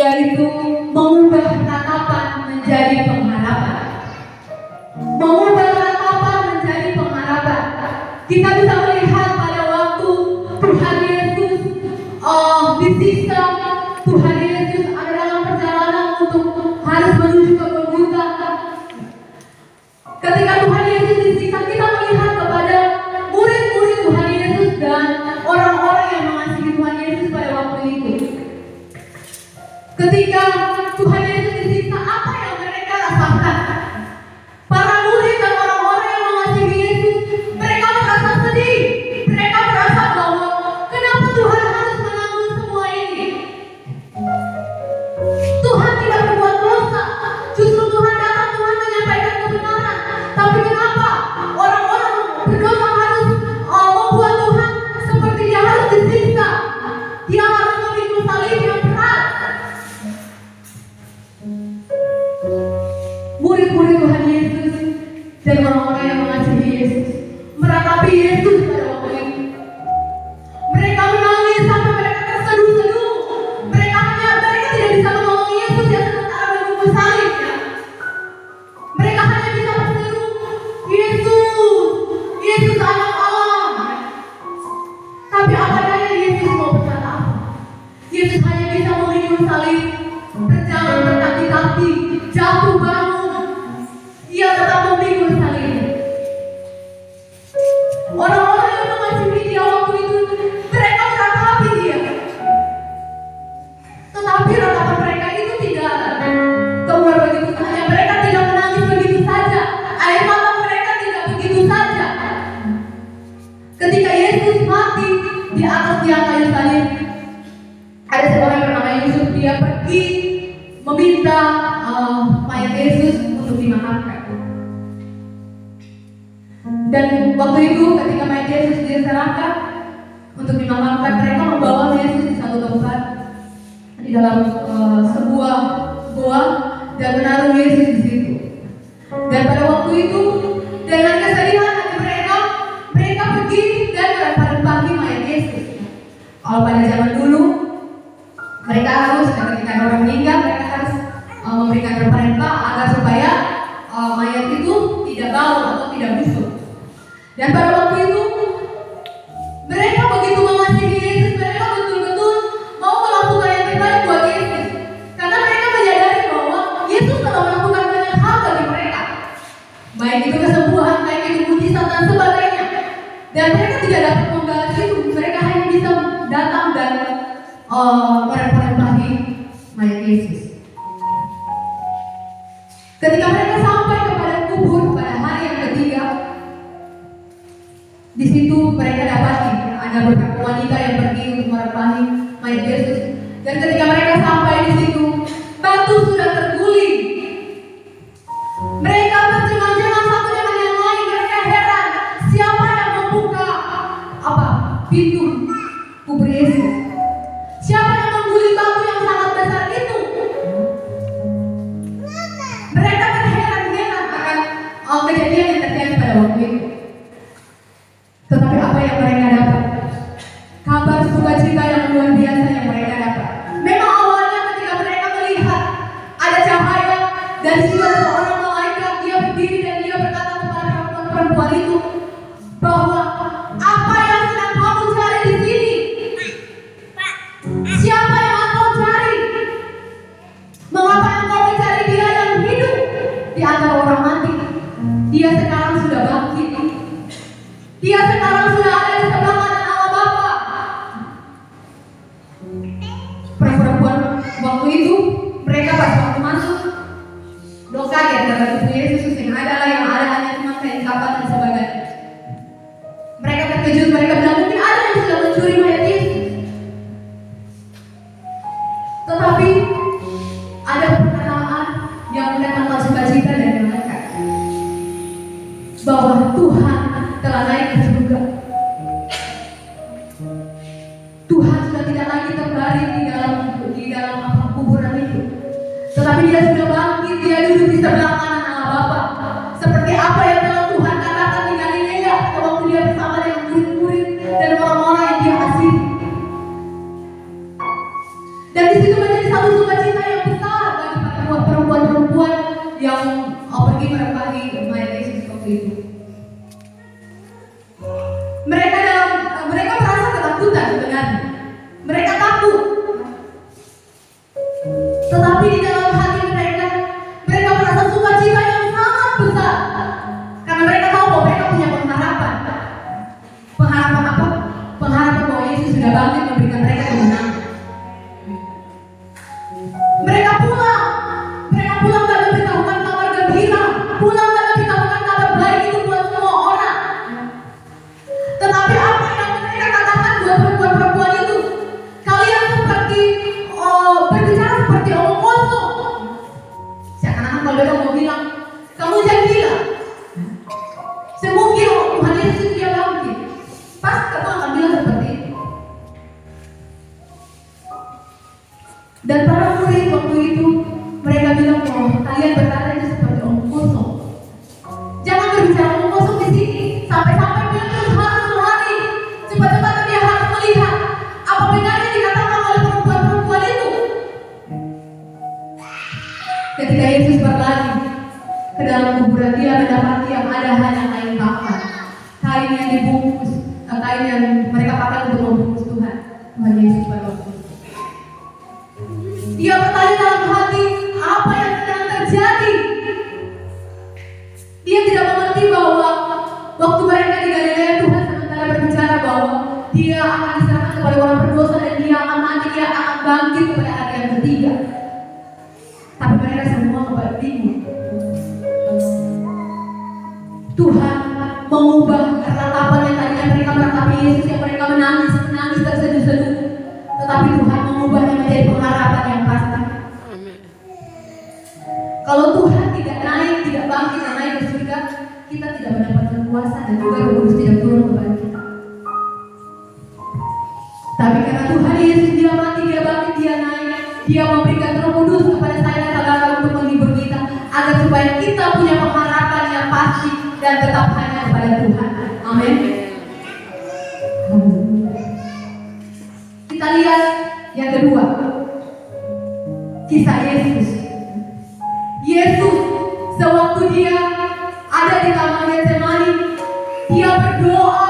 yaitu mengubah tatapan menjadi pengharapan. Mengubah tatapan menjadi pengharapan. Kita bisa melihat pada waktu Tuhan Yesus disiksa, Tuhan Yesus ada dalam perjalanan untuk harus menuju ke Golgota. Ketika Tuhan Yesus disiksa, kita melihat kepada murid-murid Tuhan Yesus dan orang-orang yang mengasihi Tuhan Yesus pada waktu itu. Ketika Tuhan Yesus disiksa, apa yang mereka rasakan? Para murid dan orang-orang yang mengasihi Yesus, mereka merasa sedih. Mereka merasa bahwa kenapa Tuhan harus menanggung semua ini? Tuhan tidak berbuat dosa. Justru Tuhan datang, Tuhan menyampaikan kebenaran. Tapi kenapa orang-orang berdosa harus membuat Tuhan seperti dia harus disiksa? Dia harus memikul salib yang berat. Murid-murid Tuhan Yesus dan orang-orang yang mengasihi Yesus meratapi Yesus pada waktu itu. Mereka menangis sampai mereka terseduh-seduh. Mereka tidak bisa menolong Yesus yang sementara menunggu salibnya. Mereka hanya bisa berseru, Yesus, Yesus anak Allah. Tapi apa daya Yesus mau berkata apa? Yesus hanya bisa memikul salib, berjalan berkaki-kaki, jatuh bangun. Ia tetap memikul salib. Orang-orang yang mengasihi dia waktu itu, mereka meratapi dia. Tetapi ratapan mereka itu tidak keluar begitu saja. Mereka tidak menangis begitu saja. Air mata mereka tidak begitu saja. Ketika Yesus mati di atas tiang kayu salib, ada seorang yang bernama Yusuf. Dia pergi meminta mayat Yesus untuk dimakamkan. Dan waktu itu ketika mayat Yesus diserahkan untuk dimakamkan, mereka membawa Yesus di satu tempat di dalam sebuah goa dan menaruh Yesus di situ. Dan pada waktu itu dengan kesedihan hati mereka pergi dan merempah-rempahi mayat Yesus. Kalau pada zaman dulu mereka harus ketika orang meninggal mereka harus memberikan rempah-rempah agar supaya mayat itu tidak bau atau tidak busuk. Dan pada waktu itu mereka begitu mengasihi Yesus, mereka betul-betul mau melakukan yang terbaik buat Yesus. Karena mereka menyadari bahwa Yesus telah melakukan banyak hal bagi mereka, baik itu kesembuhan, baik itu mujizat dan sebagainya. Dan mereka tidak dapat membalas itu. Mereka hanya bisa datang dan merempah-rempahi mayat Yesus. Ketika mereka sampai kepada kubur pada hari yang ketiga, di situ mereka dapati ada beberapa wanita yang pergi untuk merempahi mayat Yesus. Dan ketika mereka sampai di situ, batu sudah terguling. Mereka tercengang-cengang satu dengan yang lain. Mereka heran, siapa yang membuka pintu kubur Yesus? Siapa yang mengguli batu yang sangat besar itu? Mereka terheran-heran akan kejadian yang terjadi pada waktu itu. Tetapi apa yang mereka dapat? Kabar sukacita yang luar biasa yang mereka dapat. Memang awalnya ketika mereka melihat ada cahaya dan situ ada seorang malaikat, dia berdiri dan dia berkata kepada perempuan itu bahwa apa yang sedang kamu cari di sini? Siapa yang engkau cari? Mengapa engkau mencari dia yang hidup di antara orang mati? Dia sekarang sudah bangkit. Dia sekarang sudah ada di sebelah kanan Allah Bapa. Perempuan waktu itu mereka pas waktu masuk dosa ya dalam tubuh Yesus yang adalah yang ada hanya cuma kain kapan dan sebagainya. Mereka terkejut, mereka bilang mungkin ada yang sudah mencuri mayat Yesus. Tetapi ada perkataan yang mendatangkan sukacita dan mereka bahwa Tuhan telah naik ke surga. Tuhan sudah tidak lagi terbaring di dalam kuburan itu, tetapi dia sudah bangkit. Dia duduk di sebelah kanan Allah Bapa, seperti apa yang telah Tuhan katakan di Galilea waktu dia bersama dengan murid-murid dan orang-orang yang dia kasihi. Dan di situ menjadi satu sukacita yang besar bagi perempuan-perempuan yang pergi merempahi mayat Yesus waktu itu. Mereka merasa ketakutan sebenarnya. Mereka takut. Tetapi di dalam hati mereka merasa sukacita yang sangat besar. Karena mereka tahu bahwa mereka punya pengharapan. Pengharapan apa? Pengharapan bahwa Yesus sudah bangkit memberikan mereka kemenangan. Mereka pulang dan memberitahukan kabar gembira, pulang dan memberitahukan kabar baik itu buat semua orang. Tetapi apa yang mereka katakan buat perempuan-perempuan itu? Kalian seperti berbicara seperti omong kosong. Seakan-akan kalau mereka mau bilang, kamu jangan gila. Semua gila, Tuhan Yesus dia bangkit. Pas kamu akan bilang seperti itu. Dan para murid waktu itu mereka bilang, oh kalian berkata itu seperti omong kosong. Jangan berbicara omong kosong di sini. Sampai-sampai Petrus harus lari. Cepat-cepat dia harus melihat apa benar yang dikatakan oleh perempuan-perempuan itu. Ketika Yesus berlari ke dalam kuburan, dia mendapati yang ada hanya kain kafan, kain yang dibungkus, kain yang mereka pakai untuk membungkus Tuhan Yesus pada waktu itu. Dia bertanya dalam hati, apa yang sedang terjadi? Dia tidak mengerti bahwa waktu mereka di Galilea, Tuhan sementara berbicara bahwa dia akan diserahkan kepada orang berdosa dan dia akan mati, dia akan bangkit pada hari yang ketiga. Tapi mereka semua bingung. Tuhan mengubah ratapan yang tadinya mereka meratapi Yesus, yang mereka menangis terseduh-seduh. Tetapi Tuhan mengubahnya menjadi pengharapan yang pasti. Kalau Tuhan tidak naik, tidak bangkit dan naik ke surga, kita tidak mendapatkan kuasa dan juga Roh Kudus tidak turun kepada kita. Tapi karena Tuhan Yesus dia mati, dia bangkit, dia naik, dia memberikan Roh Kudus kepada saya dan saudara untuk menghibur kita, agar supaya kita punya pengharapan yang pasti dan tetap hanya kepada Tuhan. Amin. Kita lihat yang kedua, kisah Yesus. Yesus sewaktu dia ada di Taman Getsemani, dia berdoa